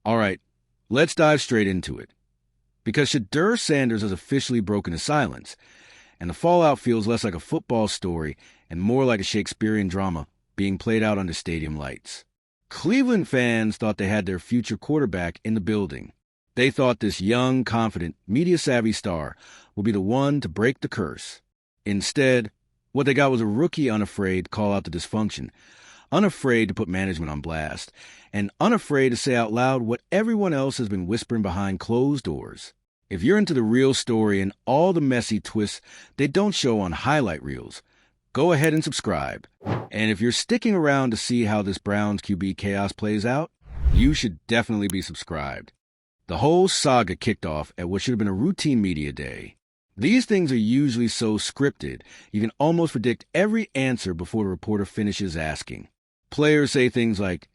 All right, let's dive straight into it. Because Shedeur Sanders has officially broken his silence, and the fallout feels less like a football story and more like a Shakespearean drama being played out under stadium lights. Cleveland fans thought they had their future quarterback in the building. They thought this young, confident, media-savvy star would be the one to break the curse. Instead, what they got was a rookie unafraid to call out the dysfunction, unafraid to put management on blast, and unafraid to say out loud what everyone else has been whispering behind closed doors. If you're into the real story and all the messy twists they don't show on highlight reels, go ahead and subscribe. And if you're sticking around to see how this Browns QB chaos plays out, you should definitely be subscribed. The whole saga kicked off at what should have been a routine media day. These things are usually so scripted, you can almost predict every answer before the reporter finishes asking. Players say things like,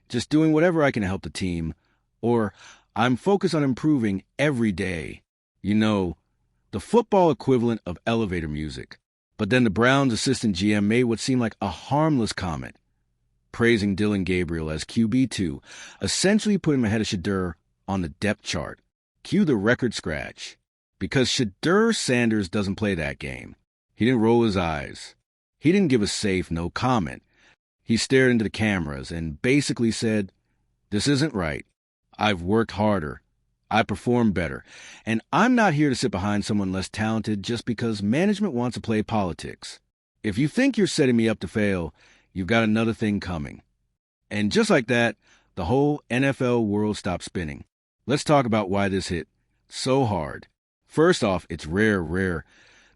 "Just doing whatever I can to help the team," or "I'm focused on improving every day." You know, the football equivalent of elevator music. But then the Browns' assistant GM made what seemed like a harmless comment, praising Dylan Gabriel as QB2, essentially putting him ahead of Shedeur on the depth chart. Cue the record scratch. Because Shedeur Sanders doesn't play that game. He didn't roll his eyes. He didn't give a safe no comment. He stared into the cameras and basically said, "This isn't right. I've worked harder. I perform better. And I'm not here to sit behind someone less talented just because management wants to play politics. If you think you're setting me up to fail, you've got another thing coming." And just like that, the whole NFL world stopped spinning. Let's talk about why this hit so hard. First off, it's rare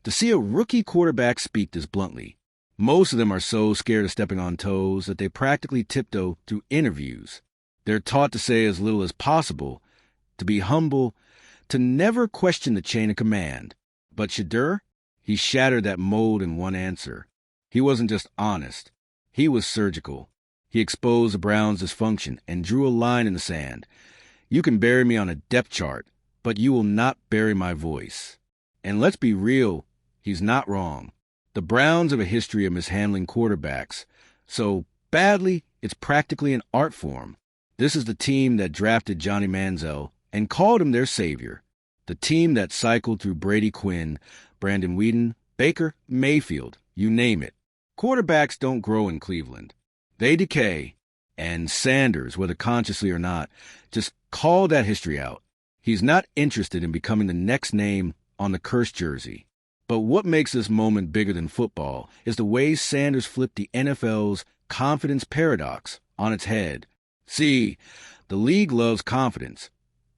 to see a rookie quarterback speak this bluntly. Most of them are so scared of stepping on toes that they practically tiptoe through interviews. They're taught to say as little as possible, to be humble, to never question the chain of command. But Shedeur, he shattered that mold in one answer. He wasn't just honest. He was surgical. He exposed the Browns' dysfunction and drew a line in the sand. You can bury me on a depth chart, but you will not bury my voice. And let's be real, he's not wrong. The Browns have a history of mishandling quarterbacks, so badly it's practically an art form. This is the team that drafted Johnny Manziel and called him their savior. The team that cycled through Brady Quinn, Brandon Weeden, Baker, Mayfield, you name it. Quarterbacks don't grow in Cleveland. They decay. And Sanders, whether consciously or not, just called that history out. He's not interested in becoming the next name on the cursed jersey. But what makes this moment bigger than football is the way Sanders flipped the NFL's confidence paradox on its head. See, the league loves confidence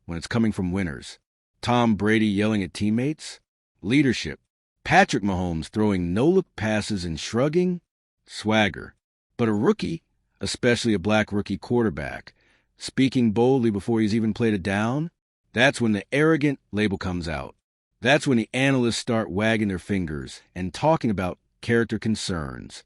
when it's coming from winners. Tom Brady yelling at teammates, leadership. Patrick Mahomes throwing no-look passes and shrugging, swagger. But a rookie, especially a black rookie quarterback, speaking boldly before he's even played a down, that's when the arrogant label comes out. That's when the analysts start wagging their fingers and talking about character concerns.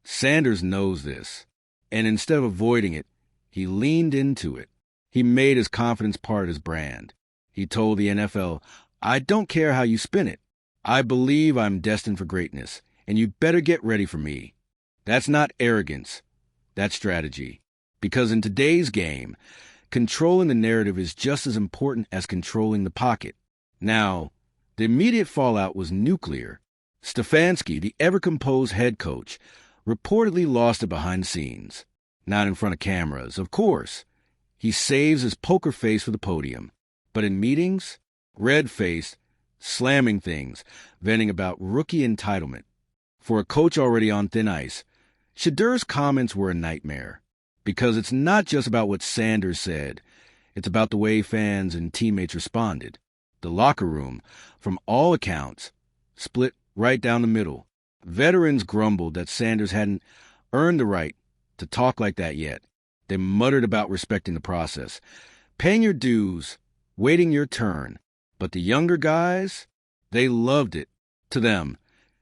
Sanders knows this, and instead of avoiding it, he leaned into it. He made his confidence part of his brand. He told the NFL, "I don't care how you spin it. I believe I'm destined for greatness, and you better get ready for me." That's not arrogance. That's strategy. Because in today's game, controlling the narrative is just as important as controlling the pocket. Now, the immediate fallout was nuclear. Stefanski, the ever-composed head coach, reportedly lost it behind the scenes. Not in front of cameras, of course. He saves his poker face for the podium. But in meetings, red-faced, slamming things, venting about rookie entitlement. For a coach already on thin ice, Shedeur's comments were a nightmare. Because it's not just about what Sanders said. It's about the way fans and teammates responded. The locker room, from all accounts, split right down the middle. Veterans grumbled that Sanders hadn't earned the right to talk like that yet. They muttered about respecting the process, paying your dues, waiting your turn. But the younger guys, they loved it. To them,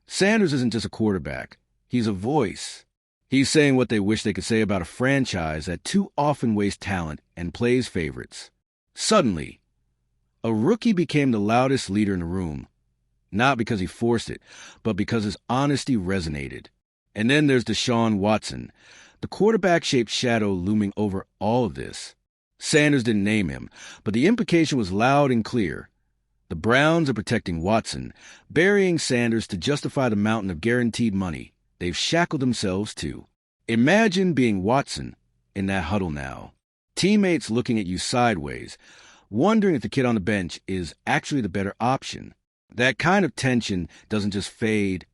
Sanders isn't just a quarterback. He's a voice. He's saying what they wish they could say about a franchise that too often wastes talent and plays favorites. Suddenly, a rookie became the loudest leader in the room. Not because he forced it, but because his honesty resonated. And then there's Deshaun Watson, the quarterback-shaped shadow looming over all of this. Sanders didn't name him, but the implication was loud and clear. The Browns are protecting Watson, burying Sanders to justify the mountain of guaranteed money they've shackled themselves to. Imagine being Watson in that huddle now. Teammates looking at you sideways, wondering if the kid on the bench is actually the better option. That kind of tension doesn't just fade,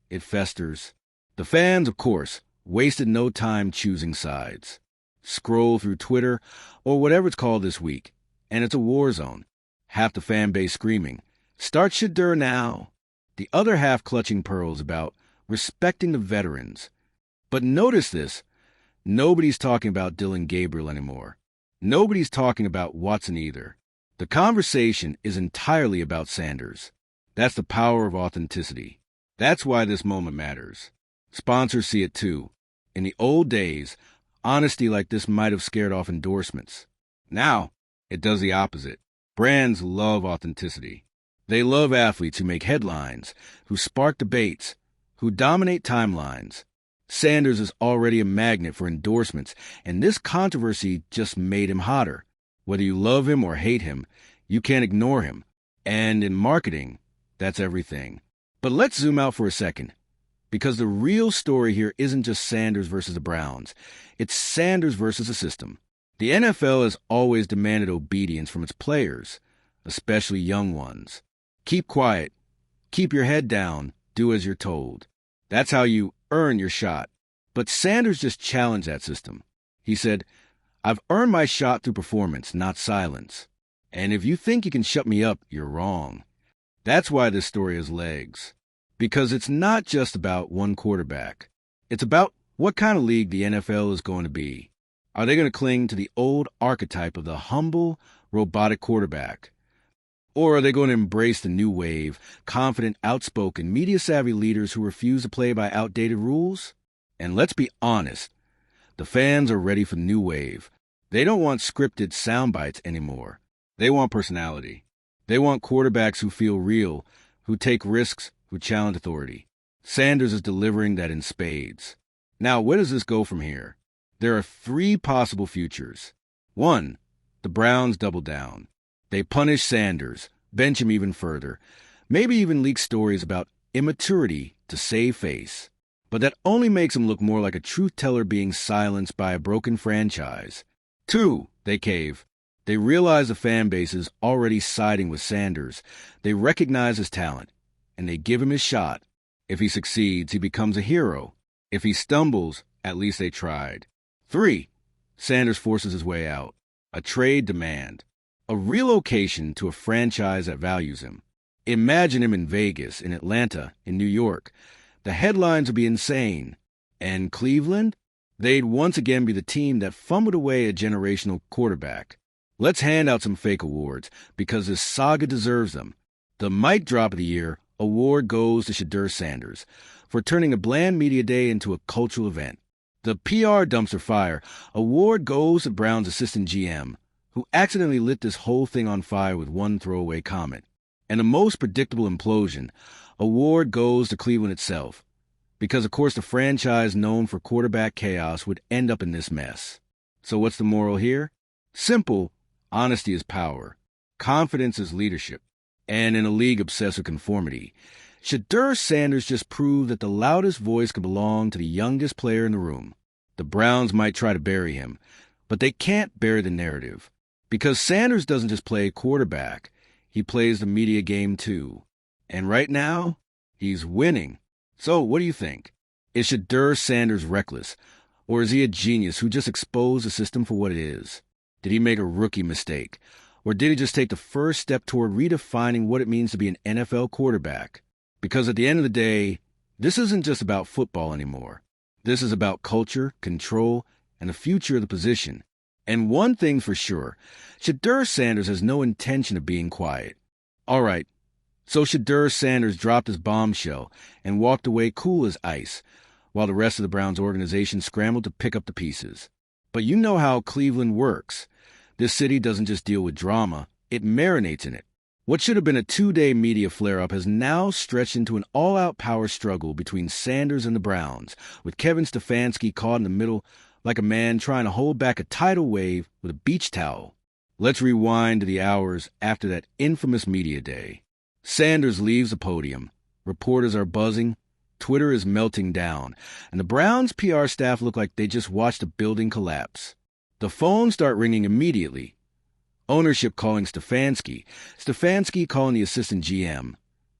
it festers. The fans, of course, wasted no time choosing sides. Scroll through Twitter, or whatever it's called this week, and it's a war zone. Half the fan base screaming, "Start Shedeur now!" The other half clutching pearls about respecting the veterans. But notice this, nobody's talking about Dylan Gabriel anymore. Nobody's talking about Watson either. The conversation is entirely about Sanders. That's the power of authenticity. That's why this moment matters. Sponsors see it too. In the old days, honesty like this might have scared off endorsements. Now, it does the opposite. Brands love authenticity. They love athletes who make headlines, who spark debates, who dominate timelines. Sanders is already a magnet for endorsements, and this controversy just made him hotter. Whether you love him or hate him, you can't ignore him. And in marketing, that's everything. But let's zoom out for a second, because the real story here isn't just Sanders versus the Browns. It's Sanders versus the system. The NFL has always demanded obedience from its players, especially young ones. Keep quiet, keep your head down, do as you're told. That's how you earn your shot. But Sanders just challenged that system. He said, "I've earned my shot through performance, not silence. And if you think you can shut me up, you're wrong." That's why this story has legs. Because it's not just about one quarterback. It's about what kind of league the NFL is going to be. Are they going to cling to the old archetype of the humble, robotic quarterback? Or are they going to embrace the new wave, confident, outspoken, media-savvy leaders who refuse to play by outdated rules? And let's be honest, the fans are ready for the new wave. They don't want scripted sound bites anymore. They want personality. They want quarterbacks who feel real, who take risks, who challenge authority. Sanders is delivering that in spades. Now, where does this go from here? There are three possible futures. 1, the Browns double down. They punish Sanders, bench him even further, maybe even leak stories about immaturity to save face. But that only makes him look more like a truth teller being silenced by a broken franchise. 2, they cave. They realize the fan base is already siding with Sanders. They recognize his talent, and they give him his shot. If he succeeds, he becomes a hero. If he stumbles, at least they tried. 3, Sanders forces his way out. A trade demand. A relocation to a franchise that values him. Imagine him in Vegas, in Atlanta, in New York. The headlines would be insane. And Cleveland? They'd once again be the team that fumbled away a generational quarterback. Let's hand out some fake awards, because this saga deserves them. The mic drop of the year award goes to Shedeur Sanders for turning a bland media day into a cultural event. The PR dumpster fire award goes to Brown's assistant GM, who accidentally lit this whole thing on fire with one throwaway comment. And the most predictable implosion award goes to Cleveland itself, because of course the franchise known for quarterback chaos would end up in this mess. So what's the moral here? Simple, honesty is power, confidence is leadership, and in a league obsessed with conformity, Shedeur Sanders just proved that the loudest voice could belong to the youngest player in the room. The Browns might try to bury him, but they can't bury the narrative. Because Sanders doesn't just play quarterback, he plays the media game too. And right now, he's winning. So what do you think? Is Shedeur Sanders reckless, or is he a genius who just exposed the system for what it is? Did he make a rookie mistake, or did he just take the first step toward redefining what it means to be an NFL quarterback? Because at the end of the day, this isn't just about football anymore. This is about culture, control, and the future of the position. And one thing for sure, Shedeur Sanders has no intention of being quiet. All right, so Shedeur Sanders dropped his bombshell and walked away cool as ice, while the rest of the Browns organization scrambled to pick up the pieces. But you know how Cleveland works. This city doesn't just deal with drama, it marinates in it. What should have been a 2-day media flare-up has now stretched into an all-out power struggle between Sanders and the Browns, with Kevin Stefanski caught in the middle like a man trying to hold back a tidal wave with a beach towel. Let's rewind to the hours after that infamous media day. Sanders leaves the podium. Reporters are buzzing. Twitter is melting down. And the Browns' PR staff look like they just watched a building collapse. The phones start ringing immediately. Ownership calling Stefanski. Stefanski calling the assistant GM.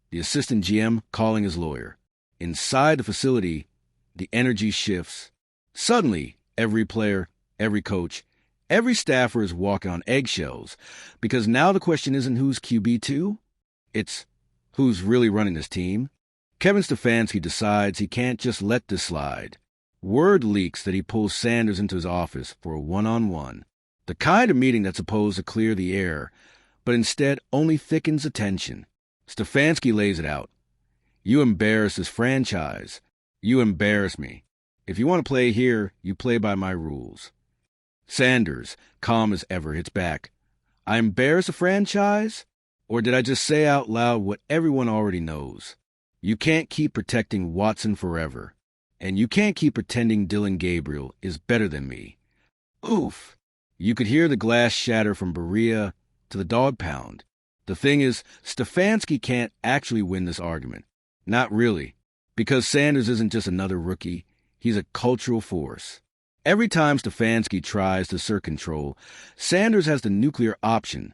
The assistant GM calling his lawyer. Inside the facility, the energy shifts. Suddenly, every player, every coach, every staffer is walking on eggshells, because now the question isn't who's QB2, it's who's really running this team. Kevin Stefanski decides he can't just let this slide. Word leaks that he pulls Sanders into his office for a one-on-one, the kind of meeting that's supposed to clear the air, but instead only thickens the tension. Stefanski lays it out. You embarrass this franchise. You embarrass me. If you want to play here, you play by my rules. Sanders, calm as ever, hits back. I embarrass a franchise? Or did I just say out loud what everyone already knows? You can't keep protecting Watson forever. And you can't keep pretending Dylan Gabriel is better than me. Oof! You could hear the glass shatter from Berea to the dog pound. The thing is, Stefanski can't actually win this argument. Not really. Because Sanders isn't just another rookie. He's a cultural force. Every time Stefanski tries to assert control, Sanders has the nuclear option.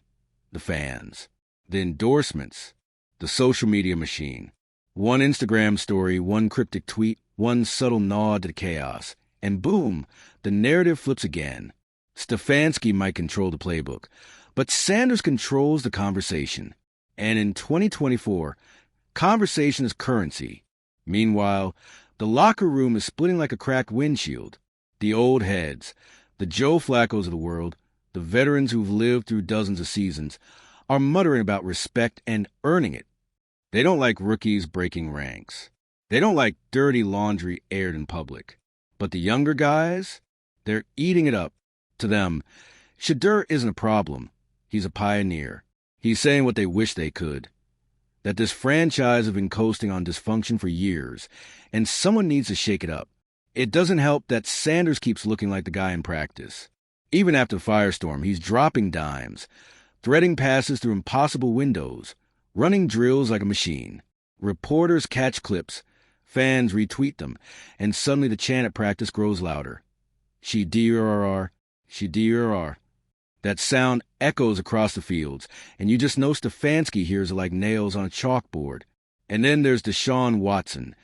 The fans. The endorsements. The social media machine. One Instagram story, one cryptic tweet, one subtle nod to chaos. And boom, the narrative flips again. Stefanski might control the playbook, but Sanders controls the conversation. And in 2024, conversation is currency. Meanwhile, the locker room is splitting like a cracked windshield. The old heads, the Joe Flaccos of the world, the veterans who've lived through dozens of seasons, are muttering about respect and earning it. They don't like rookies breaking ranks. They don't like dirty laundry aired in public. But the younger guys, they're eating it up. To them, Shedeur isn't a problem. He's a pioneer. He's saying what they wish they could. That this franchise has been coasting on dysfunction for years, and someone needs to shake it up. It doesn't help that Sanders keeps looking like the guy in practice. Even after the firestorm, he's dropping dimes, threading passes through impossible windows, running drills like a machine. Reporters catch clips, fans retweet them, and suddenly the chant at practice grows louder. Shedeur, Shedeur. That sound echoes across the fields, and you just know Stefanski hears it like nails on a chalkboard. And then there's Deshaun Watson,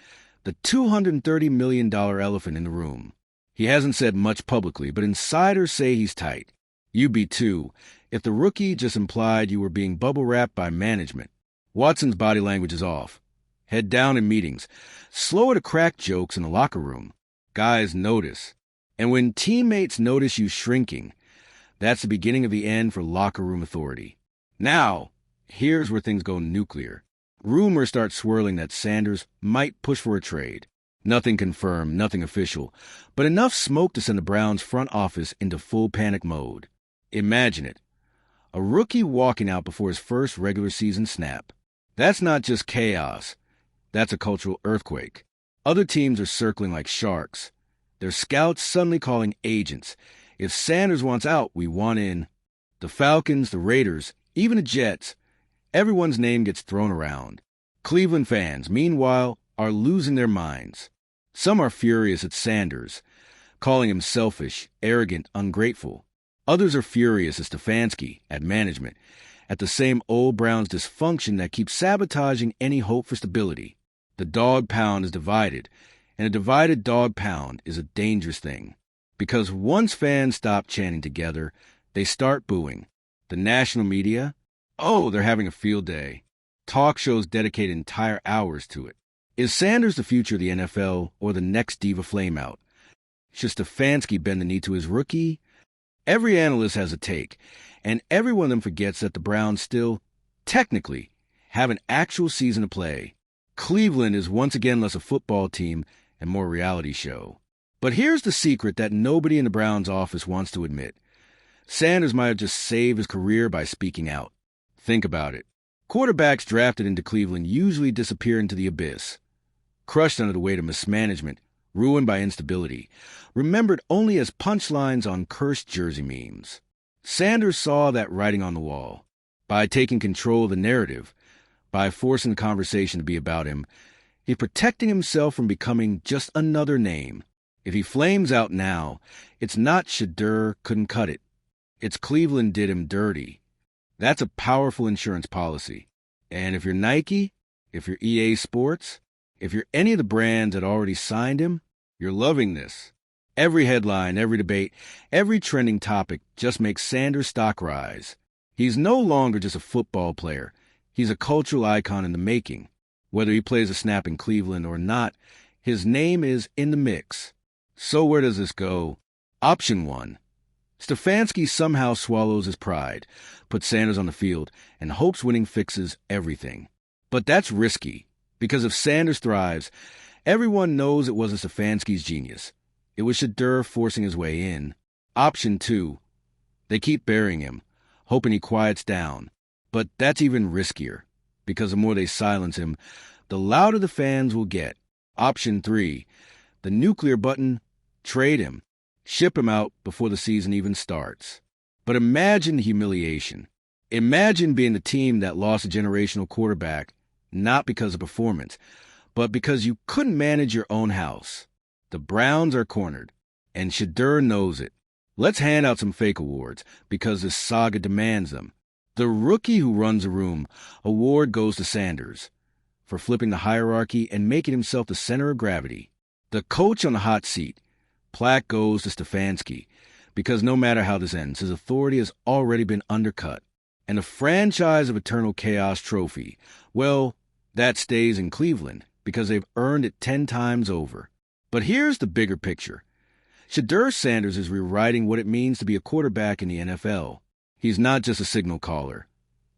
the $230 million elephant in the room. He hasn't said much publicly, but insiders say he's tight. You'd be too, if the rookie just implied you were being bubble-wrapped by management. Watson's body language is off. Head down in meetings. Slower to crack jokes in the locker room. Guys notice. And when teammates notice you shrinking, that's the beginning of the end for locker room authority. Now, here's where things go nuclear. Rumors start swirling that Sanders might push for a trade. Nothing confirmed, nothing official, but enough smoke to send the Browns' front office into full panic mode. Imagine it. A rookie walking out before his first regular season snap. That's not just chaos. That's a cultural earthquake. Other teams are circling like sharks. Their scouts suddenly calling agents. If Sanders wants out, we want in. The Falcons, the Raiders, even the Jets. Everyone's name gets thrown around. Cleveland fans, meanwhile, are losing their minds. Some are furious at Sanders, calling him selfish, arrogant, ungrateful. Others are furious at Stefanski, at management, at the same old Browns dysfunction that keeps sabotaging any hope for stability. The dog pound is divided, and a divided dog pound is a dangerous thing. Because once fans stop chanting together, they start booing. The national media, oh, they're having a field day. Talk shows dedicate entire hours to it. Is Sanders the future of the NFL or the next diva flameout? Should Stefanski bend the knee to his rookie? Every analyst has a take, and every one of them forgets that the Browns still, technically, have an actual season to play. Cleveland is once again less a football team and more reality show. But here's the secret that nobody in the Browns office wants to admit. Sanders might have just saved his career by speaking out. Think about it. Quarterbacks drafted into Cleveland usually disappear into the abyss, crushed under the weight of mismanagement ruined by instability, remembered only as punchlines on cursed jersey memes. Sanders saw that writing on the wall. By taking control of the narrative, by forcing the conversation to be about him, he's protecting himself from becoming just another name. If he flames out now, it's not Shedeur couldn't cut it. It's Cleveland did him dirty. That's a powerful insurance policy. And if you're Nike, if you're EA Sports, if you're any of the brands that already signed him, you're loving this. Every headline, every debate, every trending topic just makes Sanders' stock rise. He's no longer just a football player. He's a cultural icon in the making. Whether he plays a snap in Cleveland or not, his name is in the mix. So where does this go? Option 1. Stefanski somehow swallows his pride, puts Sanders on the field, and hopes winning fixes everything. But that's risky, because if Sanders thrives, everyone knows it wasn't Stefanski's genius. It was Shedeur forcing his way in. Option 2. They keep burying him, hoping he quiets down. But that's even riskier, because the more they silence him, the louder the fans will get. Option 3. The nuclear button, trade him. Ship him out before the season even starts. But imagine the humiliation. Imagine being the team that lost a generational quarterback, not because of performance, but because you couldn't manage your own house. The Browns are cornered, and Shedeur knows it. Let's hand out some fake awards, because this saga demands them. The rookie who runs a room award goes to Sanders for flipping the hierarchy and making himself the center of gravity. The coach on the hot seat, plaque goes to Stefanski, because no matter how this ends, his authority has already been undercut. And the franchise of eternal chaos trophy, well, that stays in Cleveland, because they've earned it 10 times over. But here's the bigger picture. Shedeur Sanders is rewriting what it means to be a quarterback in the NFL. He's not just a signal caller.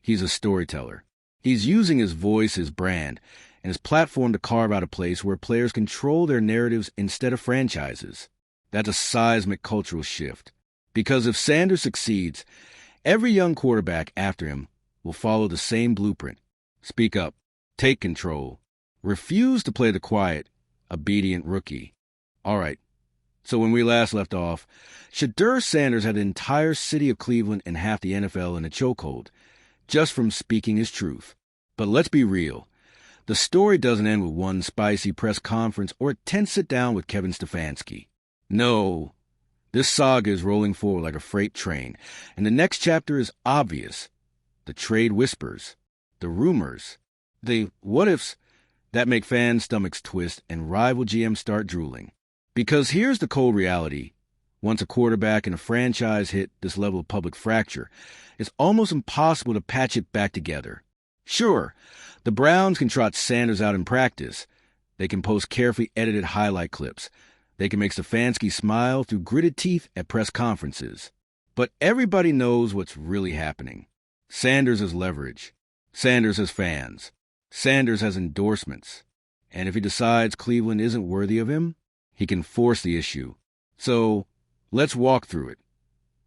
He's a storyteller. He's using his voice, his brand, and his platform to carve out a place where players control their narratives instead of franchises. That's a seismic cultural shift. Because if Sanders succeeds, every young quarterback after him will follow the same blueprint. Speak up. Take control. Refuse to play the quiet, obedient rookie. All right. So when we last left off, Shedeur Sanders had the entire city of Cleveland and half the NFL in a chokehold, just from speaking his truth. But let's be real. The story doesn't end with one spicy press conference or a tense sit-down with Kevin Stefanski. No, this saga is rolling forward like a freight train, and the next chapter is obvious. The trade whispers, the rumors, the what-ifs that make fans' stomachs twist and rival GMs start drooling. Because here's the cold reality. Once a quarterback and a franchise hit this level of public fracture, it's almost impossible to patch it back together. Sure, the Browns can trot Sanders out in practice. They can post carefully edited highlight clips. They can make Stefanski smile through gritted teeth at press conferences. But everybody knows what's really happening. Sanders has leverage. Sanders has fans. Sanders has endorsements. And if he decides Cleveland isn't worthy of him, he can force the issue. So, let's walk through it.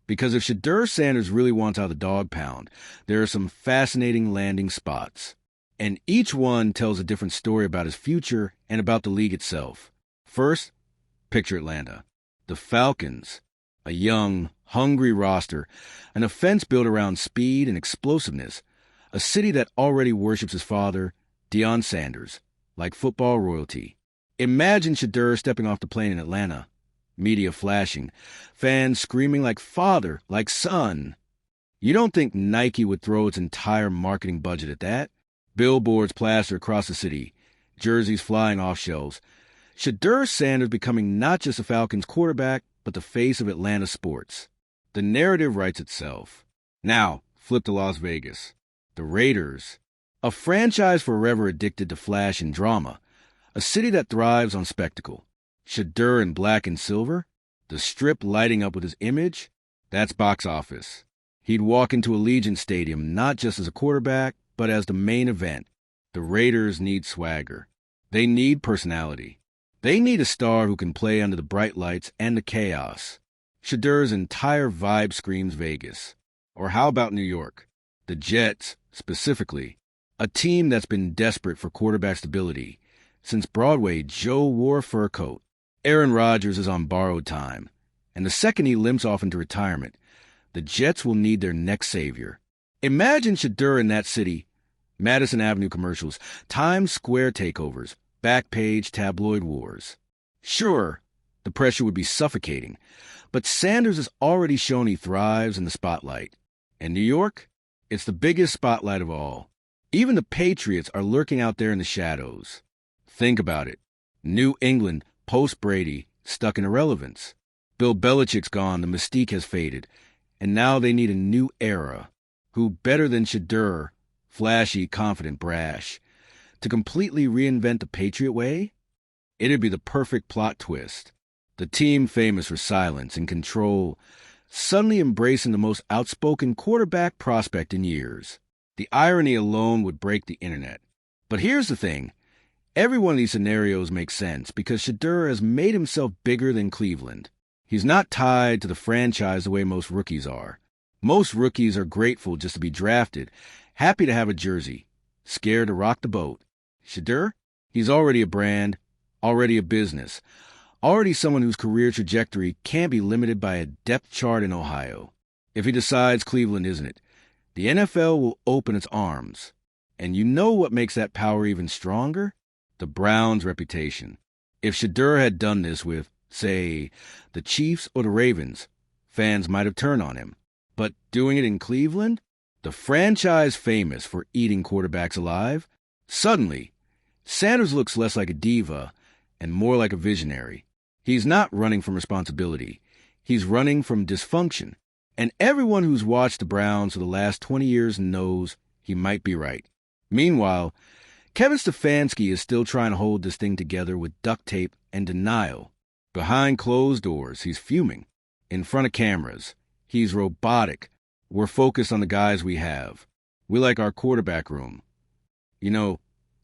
Because if Shedeur Sanders really wants out of the dog pound, there are some fascinating landing spots. And each one tells a different story about his future and about the league itself. First, picture Atlanta. The Falcons, a young, hungry roster, an offense built around speed and explosiveness, a city that already worships his father, Deion Sanders, like football royalty. Imagine Shedeur stepping off the plane in Atlanta, media flashing, fans screaming like father, like son. You don't think Nike would throw its entire marketing budget at that? Billboards plastered across the city, jerseys flying off shelves. Shedeur Sanders becoming not just a Falcons quarterback, but the face of Atlanta sports. The narrative writes itself. Now, flip to Las Vegas. The Raiders, a franchise forever addicted to flash and drama. A city that thrives on spectacle. Shedeur in black and silver, the Strip lighting up with his image, that's box office. He'd walk into Allegiant Stadium not just as a quarterback, but as the main event. The Raiders need swagger. They need personality. They need a star who can play under the bright lights and the chaos. Shedeur's entire vibe screams Vegas. Or how about New York? The Jets, specifically. A team that's been desperate for quarterback stability. Since Broadway, Joe wore a fur coat. Aaron Rodgers is on borrowed time, and the second he limps off into retirement, the Jets will need their next savior. Imagine Shedeur in that city, Madison Avenue commercials, Times Square takeovers, back-page tabloid wars. Sure, the pressure would be suffocating, but Sanders has already shown he thrives in the spotlight. And New York? It's the biggest spotlight of all. Even the Patriots are lurking out there in the shadows. Think about it. New England, post-Brady, stuck in irrelevance. Bill Belichick's gone, the mystique has faded, and now they need a new era. Who better than Shedeur, flashy, confident, brash, to completely reinvent the Patriot way? It'd be the perfect plot twist. The team famous for silence and control, suddenly embracing the most outspoken quarterback prospect in years. The irony alone would break the internet. But here's the thing. Every one of these scenarios makes sense because Shedeur has made himself bigger than Cleveland. He's not tied to the franchise the way most rookies are. Most rookies are grateful just to be drafted, happy to have a jersey, scared to rock the boat. Shedeur? He's already a brand, already a business, already someone whose career trajectory can't be limited by a depth chart in Ohio. If he decides Cleveland isn't it, the NFL will open its arms. And you know what makes that power even stronger? The Browns' reputation. If Shedeur had done this with, say, the Chiefs or the Ravens, fans might have turned on him. But doing it in Cleveland, the franchise famous for eating quarterbacks alive, suddenly, Sanders looks less like a diva and more like a visionary. He's not running from responsibility. He's running from dysfunction. And everyone who's watched the Browns for the last 20 years knows he might be right. Meanwhile, Kevin Stefanski is still trying to hold this thing together with duct tape and denial. Behind closed doors, he's fuming. In front of cameras, he's robotic. We're focused on the guys we have. We like our quarterback room. You know,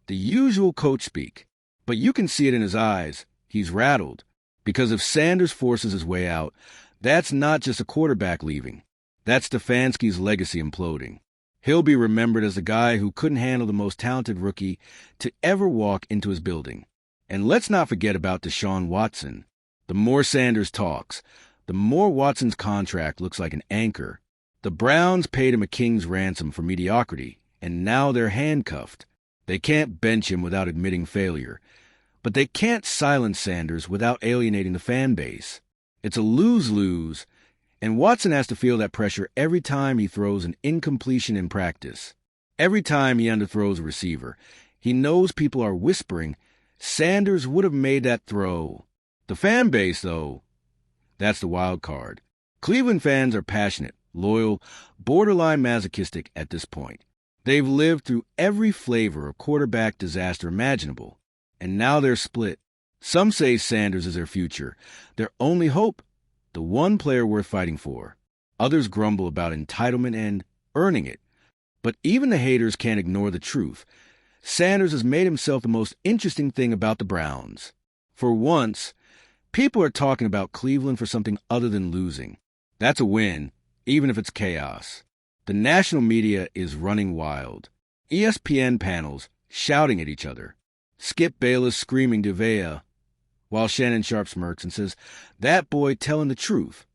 the usual coach speak. But you can see it in his eyes. He's rattled. Because if Sanders forces his way out, that's not just a quarterback leaving. That's Stefanski's legacy imploding. He'll be remembered as the guy who couldn't handle the most talented rookie to ever walk into his building. And let's not forget about Deshaun Watson. The more Sanders talks, the more Watson's contract looks like an anchor. The Browns paid him a king's ransom for mediocrity, and now they're handcuffed. They can't bench him without admitting failure. But they can't silence Sanders without alienating the fan base. It's a lose-lose, and Watson has to feel that pressure every time he throws an incompletion in practice. Every time he underthrows a receiver, he knows people are whispering, Sanders would have made that throw. The fan base, though, that's the wild card. Cleveland fans are passionate, loyal, borderline masochistic at this point. They've lived through every flavor of quarterback disaster imaginable, and now they're split. Some say Sanders is their future, their only hope, the one player worth fighting for. Others grumble about entitlement and earning it. But even the haters can't ignore the truth. Sanders has made himself the most interesting thing about the Browns. For once, people are talking about Cleveland for something other than losing. That's a win, even if it's chaos. The national media is running wild. ESPN panels shouting at each other. Skip Bayless screaming Devea, while Shannon Sharp smirks and says, that boy telling the truth.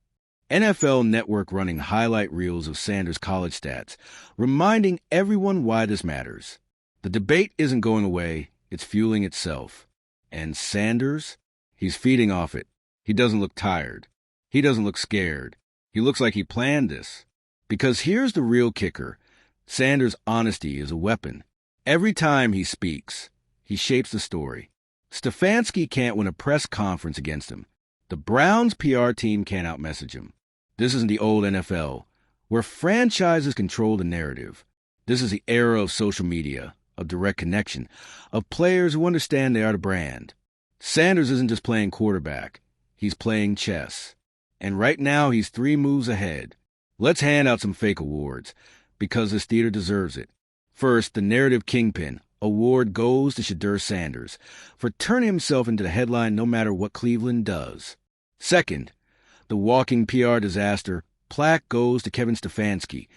NFL Network running highlight reels of Sanders' college stats, reminding everyone why this matters. The debate isn't going away, it's fueling itself. And Sanders? He's feeding off it. He doesn't look tired. He doesn't look scared. He looks like he planned this. Because here's the real kicker. Sanders' honesty is a weapon. Every time he speaks, he shapes the story. Stefanski can't win a press conference against him. The Browns' PR team can't outmessage him. This isn't the old NFL, where franchises control the narrative. This is the era of social media, of direct connection, of players who understand they are the brand. Sanders isn't just playing quarterback. He's playing chess. And right now, he's 3 moves ahead. Let's hand out some fake awards, because this theater deserves it. First, the Narrative Kingpin award goes to Shedeur Sanders for turning himself into the headline no matter what Cleveland does. Second, the walking PR disaster plaque goes to Kevin Stefanski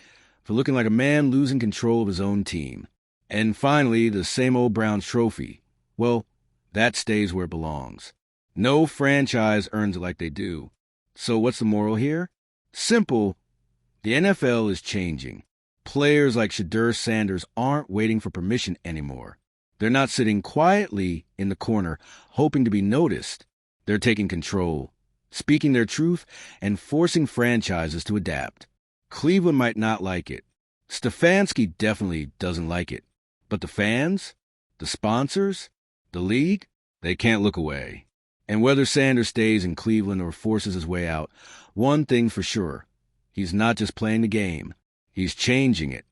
for looking like a man losing control of his own team. And finally, the same old Browns trophy. Well, that stays where it belongs. No franchise earns it like they do. So what's the moral here? Simple. The NFL is changing. Players like Shedeur Sanders aren't waiting for permission anymore. They're not sitting quietly in the corner hoping to be noticed. They're taking control, speaking their truth, and forcing franchises to adapt. Cleveland might not like it. Stefanski definitely doesn't like it. But the fans, the sponsors, the league, they can't look away. And whether Sanders stays in Cleveland or forces his way out, one thing for sure, he's not just playing the game, he's changing it.